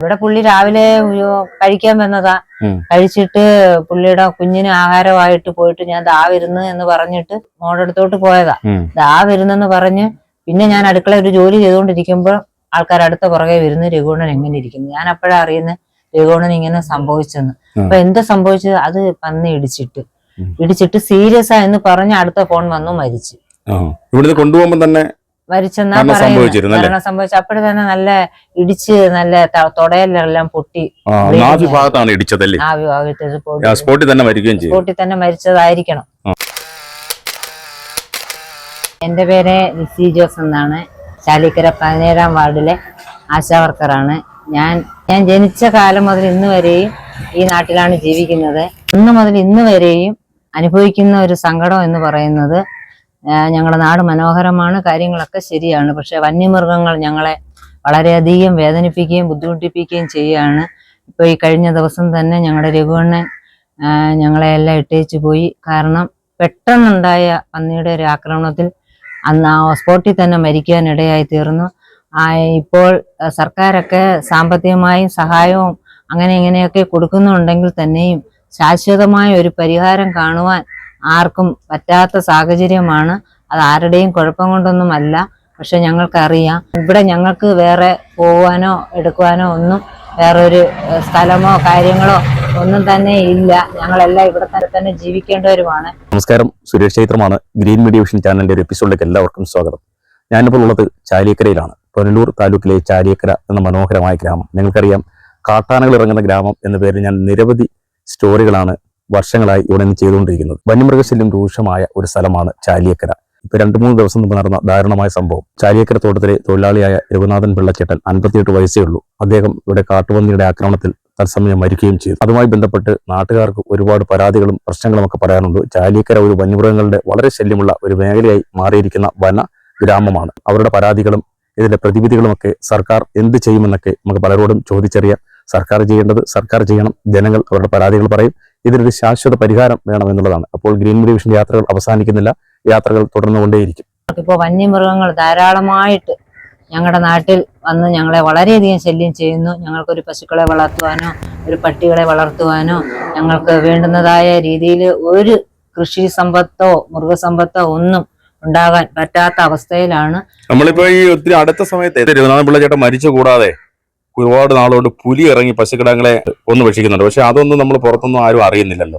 ഇവിടെ പുള്ളി രാവിലെ കഴിക്കാൻ വന്നതാ. കഴിച്ചിട്ട് പുള്ളിയുടെ കുഞ്ഞിന് ആഹാരമായിട്ട് പോയിട്ട് ഞാൻ ദാ വരുന്നു എന്ന് പറഞ്ഞിട്ട് മോളുടെ അടുത്തോട്ട് പോയതാ. ദാ വരുന്നെന്ന് പറഞ്ഞ് പിന്നെ ഞാൻ അടുക്കള ഒരു ജോലി ചെയ്തുകൊണ്ടിരിക്കുമ്പോൾ ആൾക്കാർ അടുത്ത പുറകെ വരുന്നു, രഘുവണ്ണൻ എങ്ങനെ ഇരിക്കുന്നു. ഞാൻ അപ്പോഴാ അറിയുന്നത് രഘുവണ്ണൻ ഇങ്ങനെ സംഭവിച്ചെന്ന്. അപ്പൊ എന്താ സംഭവിച്ചത്? അത് പന്നി ഇടിച്ചിട്ട് സീരിയസ് ആയെന്ന് പറഞ്ഞ് അടുത്ത ഫോൺ വന്നു മരിച്ചു. ഇവിടുന്ന് കൊണ്ടുപോകുമ്പോ തന്നെ മരിച്ചെന്നാ പറയുന്നത്. മരണം സംഭവിച്ചു. അപ്പോഴും തന്നെ നല്ല ഇടിച്ച് നല്ല തൊടയെല്ലാം പൊട്ടി സ്പോട്ടിൽ തന്നെ മരിച്ചതായിരിക്കണം. എന്റെ പേര് ലിസി ജോസ് എന്നാണ്. ചാലിക്കര 17-ാം വാർഡിലെ ആശാവർക്കറാണ്. ഞാൻ ജനിച്ച കാലം മുതൽ ഇന്ന് വരെയും ഈ നാട്ടിലാണ് ജീവിക്കുന്നത്. അന്ന് മുതൽ ഇന്ന് വരെയും അനുഭവിക്കുന്ന ഒരു സങ്കടം എന്ന് പറയുന്നത്, ഞങ്ങളുടെ നാട് മനോഹരമാണ്, കാര്യങ്ങളൊക്കെ ശരിയാണ്. പക്ഷെ വന്യമൃഗങ്ങൾ ഞങ്ങളെ വളരെയധികം വേദനിപ്പിക്കുകയും ബുദ്ധിമുട്ടിപ്പിക്കുകയും ചെയ്യുകയാണ്. ഇപ്പൊ ഈ കഴിഞ്ഞ ദിവസം തന്നെ ഞങ്ങളുടെ രഘുവണ്ണൻ ഞങ്ങളെ എല്ലാം ഇട്ടേച്ചു പോയി. കാരണം പെട്ടെന്നുണ്ടായ പന്നിയുടെ ഒരു ആക്രമണത്തിൽ അന്ന് ആ സ്പോട്ടിൽ തന്നെ മരിക്കാനിടയായി തീർന്നു. ഇപ്പോൾ സർക്കാരൊക്കെ സാമ്പത്തികമായും സഹായവും അങ്ങനെ ഇങ്ങനെയൊക്കെ കൊടുക്കുന്നുണ്ടെങ്കിൽ തന്നെയും ശാശ്വതമായ ഒരു പരിഹാരം കാണുവാൻ ആർക്കും പറ്റാത്ത സാഹചര്യമാണ്. അത് ആരുടെയും കുഴപ്പം കൊണ്ടൊന്നുമല്ല. പക്ഷെ ഞങ്ങൾക്കറിയാം ഇവിടെ ഞങ്ങൾക്ക് വേറെ പോവാനോ എടുക്കുവാനോ ഒന്നും വേറൊരു സ്ഥലമോ കാര്യങ്ങളോ ഒന്നും തന്നെ ഇല്ല. ഞങ്ങളെല്ലാം ഇവിടെ തന്നെ ജീവിക്കേണ്ടവരുമാണ്. നമസ്കാരം, സുരേഷ് ചൈത്രമാണ്. ഗ്രീൻ മീഡിയ വിഷൻ ചാനലിന്റെ ഒരു എപ്പിസോഡിലേക്ക് എല്ലാവർക്കും സ്വാഗതം. ഞാനിപ്പോൾ ഉള്ളത് ചാലിയക്കരയിലാണ്. പുനലൂർ താലൂക്കിലെ ചാലിയക്കര എന്ന മനോഹരമായ ഗ്രാമം. നിങ്ങൾക്കറിയാം, കാട്ടാനകൾ ഇറങ്ങുന്ന ഗ്രാമം എന്ന പേരിൽ ഞാൻ നിരവധി സ്റ്റോറികളാണ് വർഷങ്ങളായി ഇവിടെ നിന്ന് ചെയ്തുകൊണ്ടിരിക്കുന്നത്. വന്യമൃഗശല്യം രൂക്ഷമായ ഒരു സ്ഥലമാണ് ചാലിയക്കര. ഇപ്പൊ 2-3 ദിവസം മുമ്പ് നടന്ന ദാരുണമായ സംഭവം. ചാലിയക്കര തോട്ടത്തിലെ തൊഴിലാളിയായ രഘുനാഥൻ പിള്ളച്ചേട്ടൻ 58 വയസ്സേ ഉള്ളൂ. അദ്ദേഹം ഇവിടെ കാട്ടുപന്നിയുടെ ആക്രമണത്തിൽ തത്സമയം മരിക്കുകയും ചെയ്തു. അതുമായി ബന്ധപ്പെട്ട് നാട്ടുകാർക്ക് ഒരുപാട് പരാതികളും പ്രശ്നങ്ങളും ഒക്കെ പറയാനുണ്ട്. ചാലിയക്കര ഒരു വന്യമൃഗങ്ങളുടെ വളരെ ശല്യമുള്ള ഒരു മേഖലയായി മാറിയിരിക്കുന്ന വന ഗ്രാമമാണ്. അവരുടെ പരാതികളും ഇതിന്റെ പ്രതിവിധികളുമൊക്കെ സർക്കാർ എന്ത് ചെയ്യുമെന്നൊക്കെ നമുക്ക് പലരോടും ചോദിച്ചറിയാം. സർക്കാർ ചെയ്യേണ്ടത് സർക്കാർ ചെയ്യണം. ജനങ്ങൾ അവരുടെ പരാതികൾ പറയും. ഇതിനൊരു ശാശ്വത പരിഹാരം വേണമെന്നുള്ളതാണ്. അപ്പോൾ ഗ്രീൻ മീഡിയ വിഷൻ യാത്രകൾ അവസാനിക്കുന്നില്ല, യാത്രകൾ തുടർന്നുകൊണ്ടേയിരിക്കും. ഇപ്പോൾ വന്യമൃഗങ്ങൾ ധാരാളമായിട്ട് ഞങ്ങളുടെ നാട്ടിൽ വന്ന് ഞങ്ങളെ വളരെയധികം ശല്യം ചെയ്യുന്നു. ഞങ്ങൾക്കൊരു പശുക്കളെ വളർത്തുവാനോ ഒരു പട്ടികളെ വളർത്തുവാനോ ഞങ്ങൾക്ക് വേണ്ടുന്നതായ രീതിയിൽ ഒരു കൃഷി സമ്പത്തോ മൃഗസമ്പത്തോ ഒന്നും ഉണ്ടാകാൻ പറ്റാത്ത അവസ്ഥയിലാണ്. നമ്മളിപ്പോ ഈ ഒത്തിരി അടുത്ത സമയത്ത് രഘുനാഥൻ പിള്ളച്ചേട്ടൻ മരിച്ചു കൂടാതെ ഒരുപാട് നാളുകൊണ്ട് പുലി ഇറങ്ങി പശുക്കിടങ്ങളെ ഒന്ന് ഭക്ഷിക്കുന്നുണ്ട്. പക്ഷെ അതൊന്നും നമ്മൾ പുറത്തൊന്നും ആരും അറിയുന്നില്ലല്ലോ.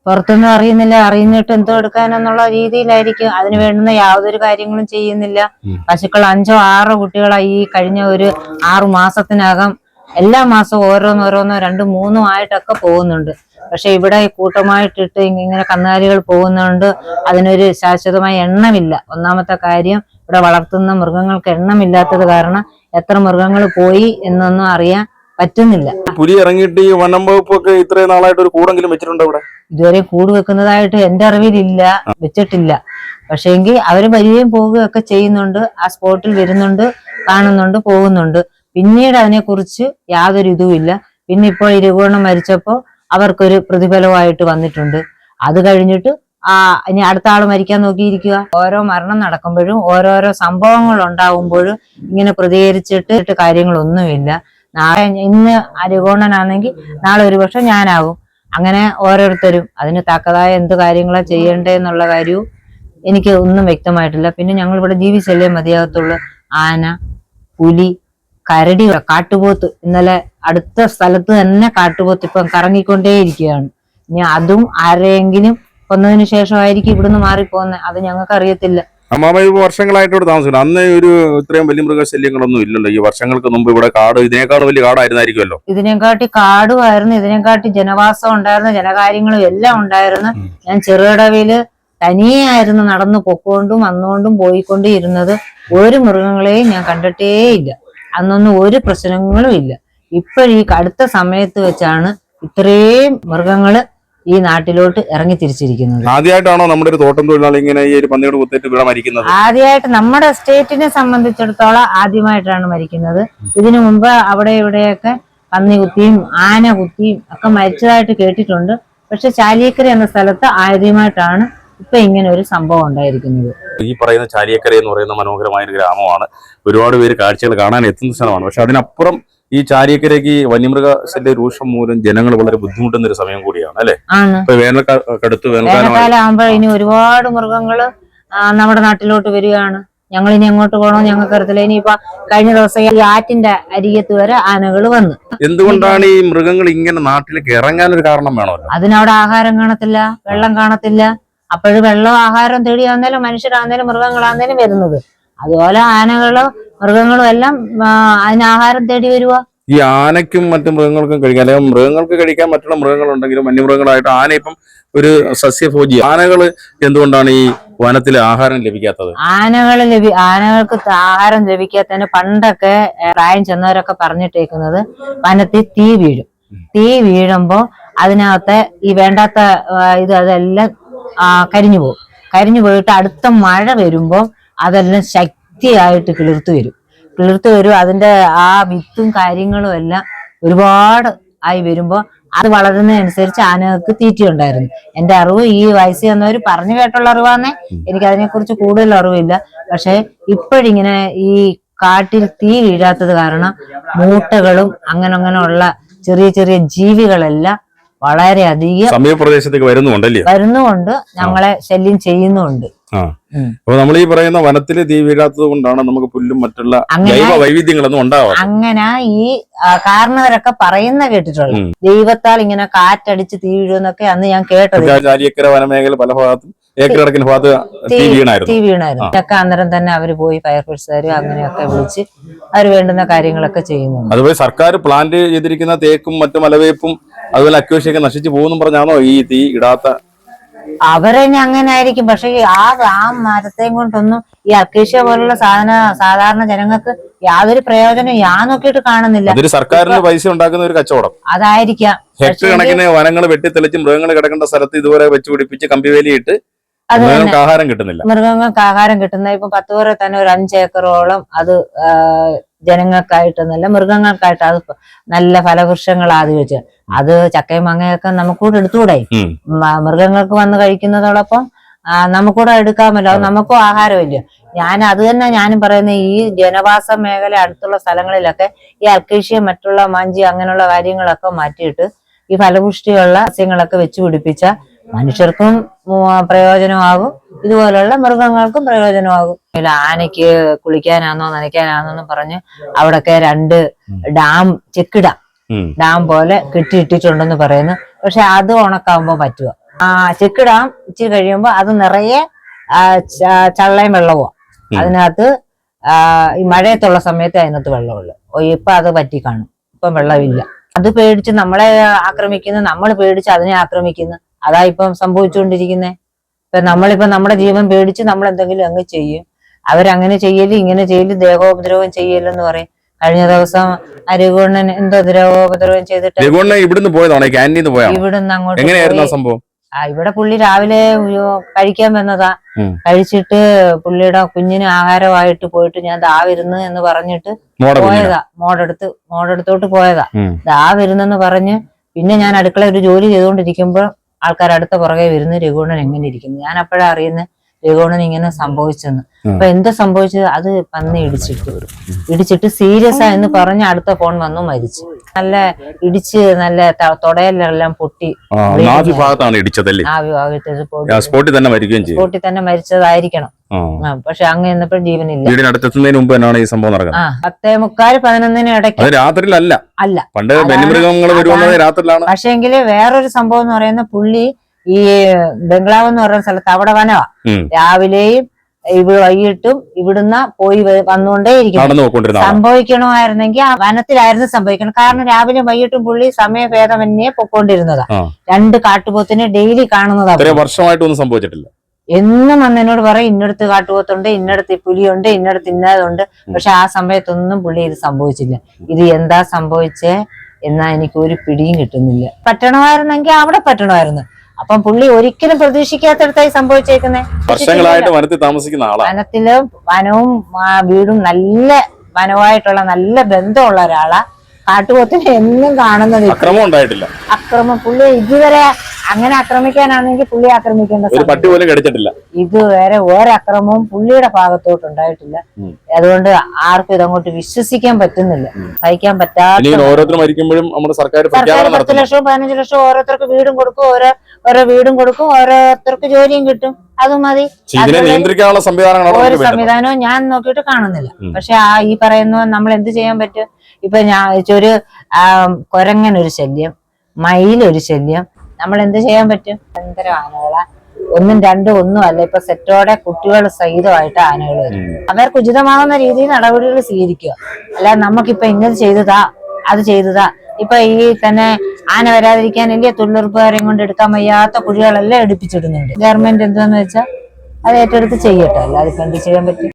പുറത്തൊന്നും അറിയുന്നില്ല. അറിയുന്നിട്ട് എന്തോ എടുക്കാനെന്നുള്ള രീതിയിലായിരിക്കും. അതിന് വേണ്ടുന്ന യാതൊരു കാര്യങ്ങളും ചെയ്യുന്നില്ല. പശുക്കൾ 5-6 കുട്ടികളായി ഈ കഴിഞ്ഞ ഒരു 6 മാസത്തിനകം എല്ലാ മാസവും ഓരോന്നോരോന്നോ 2-3 ആയിട്ടൊക്കെ പോകുന്നുണ്ട്. പക്ഷെ ഇവിടെ കൂട്ടമായിട്ടിട്ട് ഇങ്ങനെ കന്നുകാലികൾ പോകുന്നുണ്ട്. അതിനൊരു ശാശ്വതമായ എണ്ണമില്ല. ഒന്നാമത്തെ കാര്യം, ഇവിടെ വളർത്തുന്ന മൃഗങ്ങൾക്ക് എണ്ണമില്ലാത്തത് കാരണം എത്ര മൃഗങ്ങൾ പോയി എന്നൊന്നും അറിയാൻ പറ്റുന്നില്ല. പുലി ഇറങ്ങിയിട്ട് ഈ വനം വകുപ്പൊക്കെ ഇത്രയും നാളായിട്ട് ഒരു കൂടെങ്കിലും വെച്ചിട്ടുണ്ടോ ഇവിടെ? ഇതുവരെ കൂട് വെക്കുന്നതായിട്ട് എന്റെ അറിവിലില്ല, വെച്ചിട്ടില്ല. പക്ഷെ എങ്കിൽ അവര് വരികയും പോവുകയൊക്കെ ചെയ്യുന്നുണ്ട്. ആ സ്പോട്ടിൽ വരുന്നുണ്ട്, കാണുന്നുണ്ട്, പോകുന്നുണ്ട്. പിന്നീട് അതിനെക്കുറിച്ച് യാതൊരു ഇതുമില്ല. പിന്നെ ഇപ്പോൾ രഘുവണ്ണൻ മരിച്ചപ്പോൾ അവർക്കൊരു പ്രതിഫലമായിട്ട് വന്നിട്ടുണ്ട്. അത് കഴിഞ്ഞിട്ട് ഇനി അടുത്ത ആള് മരിക്കാൻ നോക്കിയിരിക്കുക. ഓരോ മരണം നടക്കുമ്പോഴും ഓരോരോ സംഭവങ്ങൾ ഉണ്ടാകുമ്പോഴും ഇങ്ങനെ പ്രതികരിച്ചിട്ട് കാര്യങ്ങളൊന്നുമില്ല. നാളെ ഇന്ന് രഘുവണ്ണനാണെങ്കിൽ നാളെ ഒരുപക്ഷെ ഞാനാകും. അങ്ങനെ ഓരോരുത്തരും അതിന് തക്കതായ എന്ത് കാര്യങ്ങളാ ചെയ്യേണ്ടതെന്നുള്ള കാര്യവും എനിക്ക് ഒന്നും വ്യക്തമായിട്ടില്ല. പിന്നെ ഞങ്ങൾ ഇവിടെ ജീവിച്ചല്ലേ മതിയാകത്തുള്ളൂ. ആന, പുലി, കരടി, കാട്ടുപോത്ത്. ഇന്നലെ അടുത്ത സ്ഥലത്ത് തന്നെ കാട്ടുപോത്ത് ഇപ്പം കറങ്ങിക്കൊണ്ടേയിരിക്കുകയാണ്. ഇനി അതും ആരെയെങ്കിലും കൊന്നതിന് ശേഷമായിരിക്കും ഇവിടുന്ന് മാറിപ്പോകുന്നത്. അത് ഞങ്ങൾക്ക് അറിയത്തില്ല. അമ്മാമ വർഷങ്ങളായിട്ട് ഇവിടെ താമസിക്കണം. അന്ന് ഒരു ഇത്രയും വലിയ മൃഗശല്യങ്ങളൊന്നും ഇല്ലല്ലോ. ഈ വർഷങ്ങൾക്ക് മുമ്പ് ഇവിടെ കാട് ഇതിനേക്കാളും വലിയ കാടായിരുന്നായിരിക്കുമല്ലോ. ഇതിനെക്കാട്ടി കാടുമായിരുന്നു, ഇതിനെക്കാട്ടി ജനവാസം ഉണ്ടായിരുന്നു, ജനകാര്യങ്ങളും എല്ലാം ഉണ്ടായിരുന്നു. ഞാൻ ചെറുകടവില് തനിയായിരുന്നു നടന്നു പൊക്കോണ്ടും വന്നുകൊണ്ടും പോയിക്കൊണ്ടും ഇരുന്നത്. ഒരു മൃഗങ്ങളെയും ഞാൻ കണ്ടിട്ടേയില്ല. അന്നൊന്നും ഒരു പ്രശ്നങ്ങളും ഇല്ല. ഇപ്പോഴീ അടുത്ത സമയത്ത് വെച്ചാണ് ഇത്രയും മൃഗങ്ങള് ഈ നാട്ടിലോട്ട് ഇറങ്ങി തിരിച്ചിരിക്കുന്നത്. ആദ്യമായിട്ടാണോ നമ്മുടെ ഒരു തോട്ടം തൊഴിലാളി ഇങ്ങനെ ഈ ഒരു പന്നിയോട് കുത്തേറ്റ് ഇവിടെ മരിക്കുന്നത്? ആദ്യമായിട്ട് നമ്മുടെ സ്റ്റേറ്റിനെ സംബന്ധിച്ചിടത്തോളം ആദ്യമായിട്ടാണ് മരിക്കുന്നത്. ഇതിനു മുമ്പ് അവിടെ ഇവിടെയൊക്കെ പന്നി കുത്തിയും ആന കുത്തിയും ഒക്കെ മരിച്ചതായിട്ട് കേട്ടിട്ടുണ്ട്. പക്ഷെ ചാലിയക്കര എന്ന സ്ഥലത്ത് ആദ്യമായിട്ടാണ് ഇപ്പൊ ഇങ്ങനെ ഒരു സംഭവം ഉണ്ടായിരിക്കുന്നത്. ഈ പറയുന്ന ചാലിയക്കര എന്ന് പറയുന്ന മനോഹരമായ ഒരു ഗ്രാമമാണ്. ഒരുപാട് പേര് കാഴ്ചകൾ കാണാൻ എത്തുന്ന സ്ഥലമാണ്. പക്ഷെ അതിനപ്പുറം ഈ ചാലിയക്കരയ്ക്ക് വന്യമൃഗശല്യ രൂക്ഷം മൂലം ജനങ്ങൾ വളരെ ബുദ്ധിമുട്ടുന്ന ഒരു സമയം കൂടിയാണ് അല്ലെ? ആണ്. ഇപ്പൊ വേനൽക്കാലത്ത് വേനൽക്കാലം ആകുമ്പോൾ ഇനി ഒരുപാട് മൃഗങ്ങള് നമ്മുടെ നാട്ടിലോട്ട് വരികയാണ്. ഞങ്ങൾ ഇനി എങ്ങോട്ട് പോകണോ ഞങ്ങൾക്ക് അറിയത്തില്ല. ഇനിയിപ്പൊ കഴിഞ്ഞ ദിവസം ഈ ആറ്റിന്റെ അരികത്ത് വരെ ആനകൾ വന്നു. എന്തുകൊണ്ടാണ് ഈ മൃഗങ്ങൾ ഇങ്ങനെ നാട്ടിലേക്ക് ഇറങ്ങാനൊരു കാരണം വേണമല്ലോ? അതിനവിടെ ആഹാരം കാണത്തില്ല, വെള്ളം കാണത്തില്ല. അപ്പോഴും വെള്ളം ആഹാരം തേടിയാന്നേലും മനുഷ്യരാന്നേലും മൃഗങ്ങളാന്നേലും വരുന്നത്. അതുപോലെ ആനകളും മൃഗങ്ങളും എല്ലാം അതിന് ആഹാരം തേടി വരുക. ഈ ആനയ്ക്കും മറ്റു മൃഗങ്ങൾക്കും കഴിക്കാൻ, അല്ലെങ്കിൽ മൃഗങ്ങൾക്ക് കഴിക്കാൻ മറ്റുള്ള മൃഗങ്ങളുണ്ടെങ്കിലും വന്യമൃഗങ്ങളായിട്ട് ആന ഇപ്പം ഒരു സസ്യഭോജി. ആനകള് എന്തുകൊണ്ടാണ് ഈ വനത്തിൽ ആഹാരം ലഭിക്കാത്തത്? ആനകൾക്ക് ആഹാരം ലഭിക്കാത്തതിന് പണ്ടൊക്കെ പ്രായം ചെന്നവരൊക്കെ പറഞ്ഞിട്ടേക്കുന്നത് വനത്തിൽ തീ വീഴും. തീ വീഴുമ്പോ അതിനകത്ത് ഈ വേണ്ടാത്ത അതെല്ലാം കരിഞ്ഞു പോകും. കരിഞ്ഞു പോയിട്ട് അടുത്ത മഴ വരുമ്പോ അതെല്ലാം ശക്തിയായിട്ട് കിളിർത്തു വരും. അതിന്റെ ആ വിത്തും കാര്യങ്ങളും എല്ലാം ഒരുപാട് ആയി വരുമ്പോ അത് വളരുന്നതനുസരിച്ച് ആനകൾക്ക് തീറ്റ ഉണ്ടായിരുന്നു. എന്റെ അറിവ് ഈ വയസ്സിൽ വന്നവര് പറഞ്ഞു കേട്ടുള്ള അറിവാന്നേ, എനിക്ക് അതിനെക്കുറിച്ച് കൂടുതൽ അറിവില്ല. പക്ഷെ ഇപ്പോഴിങ്ങനെ ഈ കാട്ടിൽ തീ വീഴാത്തത് കാരണം മൂട്ടകളും അങ്ങനെയുള്ള ചെറിയ ചെറിയ ജീവികളെല്ലാം വളരെയധികം സമീപപ്രദേശത്തേക്ക് വരുന്നുകൊണ്ട് ഞങ്ങളെ ശല്യം ചെയ്യുന്നുണ്ട്. അപ്പൊ നമ്മൾ ഈ പറയുന്ന വനത്തില് തീ വീഴാത്തത് കൊണ്ടാണ് നമുക്ക് പുല്ലും മറ്റുള്ള ജൈവ വൈവിധ്യങ്ങളൊന്നും ഉണ്ടാവാം. അങ്ങനെ ഈ കാരണവരൊക്കെ പറയുന്ന കേട്ടിട്ടുള്ളു. ദൈവത്താൽ ഇങ്ങനെ കാറ്റടിച്ച് തീ വീഴുന്നൊക്കെ അന്ന് ഞാൻ കേട്ടത്. ചാലിയക്കര വനമേഖല പല ഭാഗത്തും ഏക്കർ കണക്കിന് ഭാഗത്ത് തീ വീണായിരുന്നു. ഇതൊക്കെ അന്നേരം തന്നെ അവര് പോയി ഫയർഫോഴ്സുകാർ അങ്ങനെയൊക്കെ വിളിച്ച് അവർ വേണ്ടുന്ന കാര്യങ്ങളൊക്കെ ചെയ്യുന്നു. അതുപോലെ സർക്കാർ പ്ലാന്റ് ചെയ്തിരിക്കുന്ന തേക്കും മറ്റു മലവേപ്പും അതുപോലെ അക്വേഷ്യൊക്കെ നശിച്ചു പോകുന്നു പറഞ്ഞാണോ ഈ തീ ഇടാത്ത? അവരെന്നെ അങ്ങനെ ആയിരിക്കും. പക്ഷെ ആ മരത്തെയും കൊണ്ടൊന്നും ഈ അക്കേഷ്യ പോലുള്ള സാധാരണ ജനങ്ങൾക്ക് യാതൊരു പ്രയോജനം നോക്കിയിട്ട് കാണുന്നില്ല. അതൊരു സർക്കാരിന് പൈസ ഉണ്ടാക്കുന്ന ഒരു കച്ചവടം അതായിരിക്കാം. ഹെക്ടർ കണക്കിന് വനങ്ങൾ വെട്ടിത്തെളിച്ച് മൃഗങ്ങൾ കിടക്കേണ്ട സ്ഥലത്ത് ഇതുപോലെ വെച്ച് പിടിപ്പിച്ച് കമ്പിവേലിയിട്ട് മൃഗങ്ങൾക്ക് ആഹാരം കിട്ടുന്നില്ല. മൃഗങ്ങൾക്ക് ആഹാരം കിട്ടുന്ന ഇപ്പൊ 10 പേരെ തന്നെ ഒരു 5 ഏക്കറോളം അത് ജനങ്ങൾക്കായിട്ടെന്നല്ല മൃഗങ്ങൾക്കായിട്ട് അത് നല്ല ഫലവൃക്ഷങ്ങൾ ആദ്യം വെച്ച് അത് ചക്കയും മാങ്ങയൊക്കെ നമുക്കൂടെ എടുത്തുകൂടെ? മൃഗങ്ങൾക്ക് വന്ന് കഴിക്കുന്നതോടൊപ്പം നമുക്കൂടെ എടുക്കാമല്ലോ. അത് നമുക്കും ആഹാരമില്ല. ഞാനും പറയുന്നത് ഈ ജനവാസ മേഖല അടുത്തുള്ള സ്ഥലങ്ങളിലൊക്കെ ഈ അക്കേഷ്യ മറ്റുള്ള മാഞ്ചി അങ്ങനെയുള്ള കാര്യങ്ങളൊക്കെ മാറ്റിയിട്ട് ഈ ഫലപുഷ്ടിയുള്ള സസ്യങ്ങളൊക്കെ വെച്ച് പിടിപ്പിച്ച മനുഷ്യർക്കും പ്രയോജനമാകും, ഇതുപോലുള്ള മൃഗങ്ങൾക്കും പ്രയോജനമാകും. ആനയ്ക്ക് കുളിക്കാനാന്നോ നനയ്ക്കാനാന്നോന്ന് പറഞ്ഞ് അവിടൊക്കെ 2 ചെക്ക് ഡാം പോലെ കെട്ടിയിട്ടിട്ടുണ്ടെന്ന് പറയുന്നു. പക്ഷെ അത് ഉണക്കാവുമ്പോ പറ്റുക. ചെക്ക് ഡാം ഇച്ചിരി കഴിയുമ്പോ അത് നിറയെ ചള്ളയും വെള്ളവും. അതിനകത്ത് ഈ മഴയത്തുള്ള സമയത്ത് അതിനകത്ത് വെള്ളമുള്ളു. ഇപ്പൊ അത് പറ്റി കാണും. ഇപ്പം വെള്ളമില്ല. അത് പേടിച്ച് നമ്മളെ ആക്രമിക്കുന്നു, നമ്മൾ പേടിച്ച് അതിനെ ആക്രമിക്കുന്നു. അതാ ഇപ്പം സംഭവിച്ചുകൊണ്ടിരിക്കുന്നത്. നമ്മളിപ്പോ നമ്മുടെ ജീവൻ പേടിച്ച് നമ്മൾ എന്തെങ്കിലും അങ്ങ് ചെയ്യും. അവരങ്ങനെ ചെയ്യല് ഇങ്ങനെ ചെയ്യല് ദേഹോപദ്രവം ചെയ്യലെന്ന് പറയും. കഴിഞ്ഞ ദിവസം രഘുവണ്ണൻ എന്തോ ദേഹോപദ്രവം ചെയ്തിട്ട് ഇവിടുന്ന് അങ്ങോട്ട് സംഭവം. ഇവിടെ പുള്ളി രാവിലെ കഴിക്കാൻ വന്നതാ. കഴിച്ചിട്ട് പുള്ളിയുടെ കുഞ്ഞിന് ആഹാരമായിട്ട് പോയിട്ട് ഞാൻ ദാ വരുന്നു എന്ന് പറഞ്ഞിട്ട് പോയതാ. മോടെടുത്തോട്ട് പോയതാ. ദാ വരുന്നെന്ന് പറഞ്ഞ് പിന്നെ ഞാൻ അടുക്കള ഒരു ജോലി ചെയ്തുകൊണ്ടിരിക്കുമ്പോൾ ആൾക്കാർ അടുത്ത പുറകെ വരുന്നു. രഘുവണ്ണൻ എങ്ങനെ ഇരിക്കുന്നു? ഞാൻ അപ്പോഴാ അറിയുന്നത് രഘുവണ്ണൻ ഇങ്ങനെ സംഭവിച്ചെന്ന്. അപ്പൊ എന്താ സംഭവിച്ചത്? അത് പന്നി ഇടിച്ചിട്ട് സീരിയസ് ആയെന്ന് പറഞ്ഞ് അടുത്ത ഫോൺ വന്നു മരിച്ചു. നല്ല ഇടിച്ച് നല്ല തൊടയെല്ലാം പൊട്ടി സ്പോട്ടിൽ തന്നെ മരിച്ചതായിരിക്കണം. പക്ഷെ അങ്ങ് ചെന്നപ്പോൾ ജീവനില്ല. വീടിനടുത്തെത്തുന്നതിന് മുമ്പ് എന്നാണ് ഈ സംഭവം നടക്കുന്നത്. 10:45-11 ഇടയ്ക്ക്. രാത്രിയിലല്ല. പണ്ട് രാത്രിയിലാണ്. പക്ഷെങ്കില് വേറൊരു സംഭവം എന്ന് പറയുന്ന പുള്ളി ഈ ബംഗ്ലാവ് എന്ന് പറയുന്ന സ്ഥലത്ത് അവിടെ വനവാ. രാവിലെയും വൈകിട്ടും ഇവിടുന്ന് പോയി വന്നുകൊണ്ടേയിരിക്കും. സംഭവിക്കണമായിരുന്നെങ്കിൽ ആ വനത്തിലായിരുന്നു സംഭവിക്കണം. കാരണം രാവിലെ വൈകിട്ടും പുള്ളി സമയഭേദമന്യേ പൊക്കോണ്ടിരുന്നതാ. 2 കാട്ടുപോത്തിനെ ഡെയിലി കാണുന്നതാ. വർഷമായിട്ടൊന്നും സംഭവിച്ചിട്ടില്ല. എന്നും എന്നോട് പറയും ഇന്നടത്ത് കാട്ടുപോത്തുണ്ട്, ഇന്നടത്ത് പുലിയുണ്ട്, ഇന്നടത്ത് ഇന്നതുണ്ട്. പക്ഷെ ആ സമയത്തൊന്നും പുള്ളി ഇത് സംഭവിച്ചില്ല. ഇത് എന്താ സംഭവിച്ചേ എന്നാ എനിക്ക് ഒരു പിടിയും കിട്ടുന്നില്ല. പറ്റണമായിരുന്നെങ്കിൽ അവിടെ പറ്റണമായിരുന്നു. അപ്പം പുള്ളി ഒരിക്കലും പ്രതീക്ഷിക്കാത്തടത്തായി സംഭവിച്ചേക്കുന്നേ. വർഷങ്ങളായിട്ട് വനത്തിൽ താമസിക്കുന്ന ആളാണ്. വനത്തിലും വനവും വീടും നല്ല വനവുമായിട്ടുള്ള നല്ല ബന്ധമുള്ള ഒരാളാ. കാട്ടുപോത്തിനെ എന്നും കാണുന്നത്. അക്രമം ഉണ്ടായിട്ടില്ല. പുള്ളി ഇതുവരെ അങ്ങനെ ആക്രമിക്കാനാണെങ്കിൽ പുള്ളി ആക്രമിക്കേണ്ട ഒരു പട്ടി പോലും കടിച്ചിട്ടില്ല. ഇതുവരെ ഒരക്രമവും പുള്ളിയുടെ ഭാഗത്തോട്ട് ഉണ്ടായിട്ടില്ല. അതുകൊണ്ട് ആർക്കും ഇതങ്ങോട്ട് വിശ്വസിക്കാൻ പറ്റുന്നില്ല, സഹിക്കാൻ പറ്റാത്ത. ഓരോരുത്തർ മരിക്കുമ്പോഴും നമ്മുടെ സർക്കാർ 10 ലക്ഷവും 15 ലക്ഷവും ഓരോരുത്തർക്ക് വീടും കൊടുക്കും, ഓരോ വീടും കൊടുക്കും, ഓരോരുത്തർക്ക് ജോലിയും കിട്ടും. അത് മതി. നിയന്ത്രിക്കാനുള്ള ഒരു സംവിധാനവും ഞാൻ നോക്കിയിട്ട് കാണുന്നില്ല. പക്ഷെ ഈ പറയുന്ന നമ്മൾ എന്ത് ചെയ്യാൻ പറ്റും? ഇപ്പൊ ഒരു കുരങ്ങനൊരു ശല്യം, മയിലൊരു ശല്യം, നമ്മൾ എന്ത് ചെയ്യാൻ പറ്റും? ഭയങ്കര ആനകളാ, 1, 2 ഒന്നും അല്ല, ഇപ്പൊ സെറ്റോടെ കുട്ടികൾ സഹിതമായിട്ട് ആനകൾ വരും. അവർക്ക് ഉചിതമാകുന്ന രീതിയിൽ നടപടികൾ സ്വീകരിക്കുക. അല്ലാതെ നമുക്കിപ്പൊ ഇന്നത് ചെയ്തതാ അത് ചെയ്തതാ. ഇപ്പൊ ഈ തന്നെ ആന വരാതിരിക്കാൻ വലിയ തൊഴിലുറപ്പുകാരെയും കൊണ്ട് എടുക്കാൻ വയ്യാത്ത കുഴികളെല്ലാം എടുപ്പിച്ചിടുന്നുണ്ട്. ഗവൺമെന്റ് എന്താന്ന് വെച്ചാൽ അത് ഏറ്റെടുത്ത് ചെയ്യട്ടെ, അല്ലാതെ ഇപ്പൊ എന്ത് ചെയ്യാൻ പറ്റും?